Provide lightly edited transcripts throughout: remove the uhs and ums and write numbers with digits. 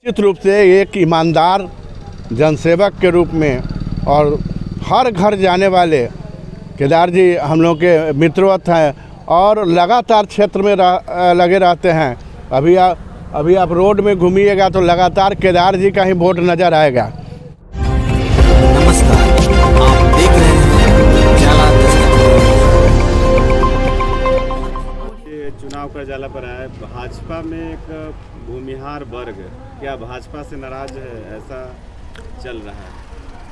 निश्चित रूप से एक ईमानदार जनसेवक के रूप में और हर घर जाने वाले केदार जी हम लोग के मित्रवत हैं और लगातार क्षेत्र में लगे रहते हैं। अभी आप रोड में घूमिएगा तो लगातार केदार जी का ही वोट नज़र आएगा। नमस्कार, आप देख रहे हैं उजाला दस्तक। ये चुनाव का जाला पर आया है। भाजपा में एक भूमिहार वर्ग क्या भाजपा से नाराज है, ऐसा चल रहा है?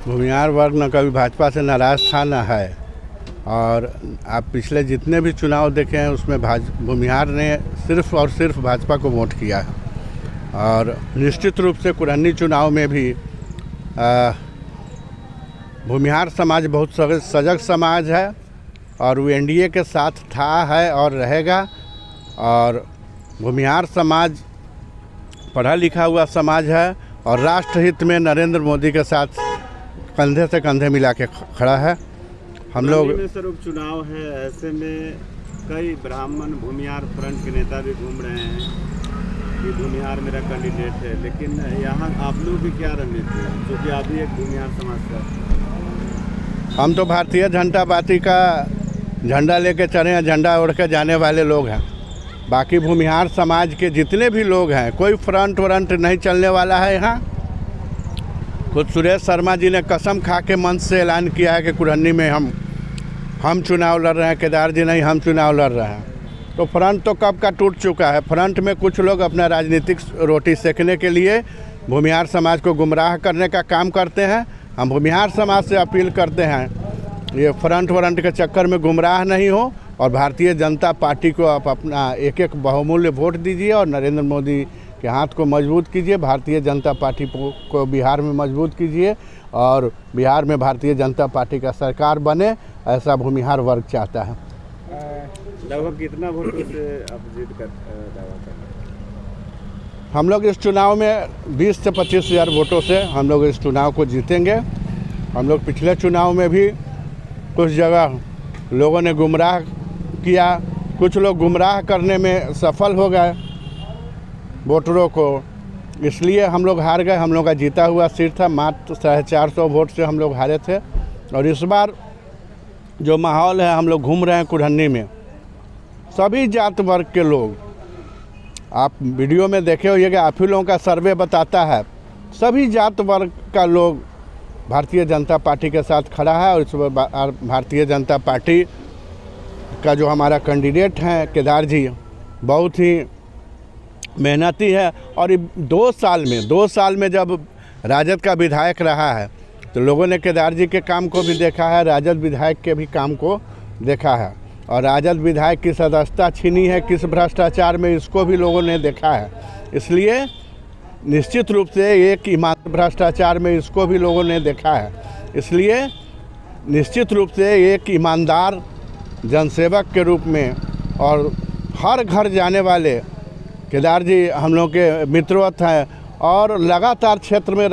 भूमिहार वर्ग न कभी भाजपा से नाराज था न है, और आप पिछले जितने भी चुनाव देखे हैं उसमें भूमिहार ने सिर्फ और सिर्फ भाजपा को वोट किया है। और निश्चित रूप से कुरहनी चुनाव में भी भूमिहार समाज बहुत सजग समाज है और वो एनडीए के साथ था, है और रहेगा। और भूमिहार समाज पढ़ा लिखा हुआ समाज है और राष्ट्रहित में नरेंद्र मोदी के साथ कंधे से कंधे मिला के खड़ा है। हम लोग सर उपचुनाव है, ऐसे में कई ब्राह्मण भूमिहार फ्रंट के नेता भी घूम रहे हैं कि भूमिहार मेरा कैंडिडेट है, लेकिन यहाँ आप लोग की क्या रणनीति है, जो कि आप भी एक भूमिहार समाज का? हम तो भारतीय जनता पार्टी का झंडा लेके चले हैं, झंडा ओढ़ के जाने वाले लोग हैं। बाकी भूमिहार समाज के जितने भी लोग हैं, कोई फ्रंट व्रंट नहीं चलने वाला है यहाँ। खुद सुरेश शर्मा जी ने कसम खा के मंच से ऐलान किया है कि कुरहनी में हम चुनाव लड़ रहे हैं, केदार जी नहीं हम चुनाव लड़ रहे हैं। तो फ्रंट तो कब का टूट चुका है। फ्रंट में कुछ लोग अपना राजनीतिक रोटी सेकने के लिए भूमिहार समाज को गुमराह करने का काम करते हैं। हम भूमिहार समाज से अपील करते हैं, ये फ्रंट व्रंट के चक्कर में गुमराह नहीं हो और भारतीय जनता पार्टी को आप अपना एक एक बहुमूल्य वोट दीजिए और नरेंद्र मोदी के हाथ को मजबूत कीजिए। भारतीय जनता पार्टी को बिहार में मजबूत कीजिए और बिहार में भारतीय जनता पार्टी का सरकार बने, ऐसा भूमिहार वर्ग चाहता है। लगभग कितना वोट से आप जीत कर दावा कर रहे हैं? हम लोग इस चुनाव में 20 से 25 हज़ार वोटों से हम लोग इस चुनाव को जीतेंगे। हम लोग पिछले चुनाव में भी कुछ जगह लोगों ने गुमराह किया, कुछ लोग गुमराह करने में सफल हो गए वोटरों को, इसलिए हम लोग हार गए। हम लोग का जीता हुआ सीट था, मात्र 450 वोट से हम लोग हारे थे। और इस बार जो माहौल है, हम लोग घूम रहे हैं कुरहनी में, सभी जात वर्ग के लोग, आप वीडियो में देखे होइएगा, आप ही लोगों का सर्वे बताता है, सभी जात वर्ग का लोग भारतीय जनता पार्टी के साथ खड़ा है। और इस बार भारतीय जनता पार्टी का जो हमारा कैंडिडेट हैं केदार जी, बहुत ही मेहनती है। और 2 साल में जब राजद का विधायक रहा है तो लोगों ने केदार जी के काम को भी देखा है, राजद विधायक के भी काम को देखा है। और राजद विधायक की सदस्यता छीनी है किस भ्रष्टाचार में, इसको भी लोगों ने देखा है। इसलिए निश्चित रूप से एक ईमानदार भ्रष्टाचार में इसको भी लोगों ने देखा है। इसलिए निश्चित रूप से एक ईमानदार जनसेवक के रूप में और हर घर जाने वाले केदार जी हम लोग के मित्रवत हैं और लगातार क्षेत्र में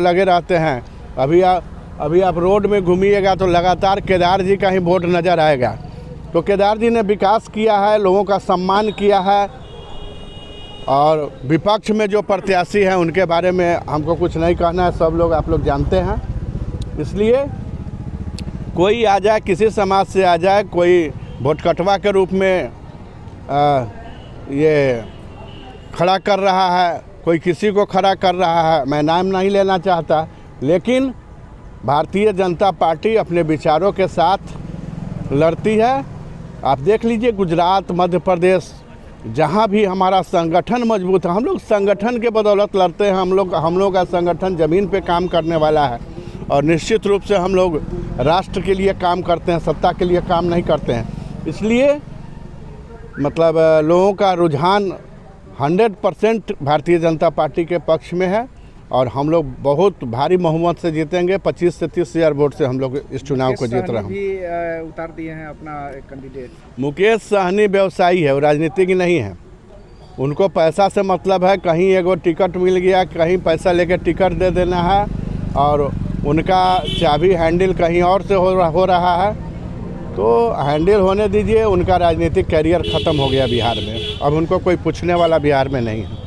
लगे रहते हैं। अभी आप रोड में घूमिएगा तो लगातार केदार जी का ही वोट नज़र आएगा। तो केदार जी ने विकास किया है, लोगों का सम्मान किया है। और विपक्ष में जो प्रत्याशी हैं उनके बारे में हमको कुछ नहीं कहना है, सब लोग आप लोग जानते हैं। इसलिए कोई आ जाए, किसी समाज से आ जाए, कोई वोट कटवा के रूप में ये खड़ा कर रहा है, कोई किसी को खड़ा कर रहा है, मैं नाम नहीं लेना चाहता, लेकिन भारतीय जनता पार्टी अपने विचारों के साथ लड़ती है। आप देख लीजिए गुजरात, मध्य प्रदेश, जहाँ भी हमारा संगठन मजबूत है, हम लोग संगठन के बदौलत लड़ते हैं। हम लोग का संगठन ज़मीन पे काम करने वाला है और निश्चित रूप से हम लोग राष्ट्र के लिए काम करते हैं, सत्ता के लिए काम नहीं करते हैं। इसलिए मतलब लोगों का रुझान 100% भारतीय जनता पार्टी के पक्ष में है और हम लोग बहुत भारी बहुमत से जीतेंगे। 25 से 30 हज़ार वोट से हम लोग इस चुनाव को जीत रहे हैं। भी उतार दिए हैं अपना कैंडिडेट। मुकेश सहनी व्यवसायी है, वो राजनीतिक नहीं है। उनको पैसा से मतलब है, कहीं एगो टिकट मिल गया, कहीं पैसा लेकर टिकट दे देना है और उनका चाबी हैंडल कहीं और से हो रहा है। तो हैंडल होने दीजिए, उनका राजनीतिक करियर ख़त्म हो गया बिहार में। अब उनको कोई पूछने वाला बिहार में नहीं है।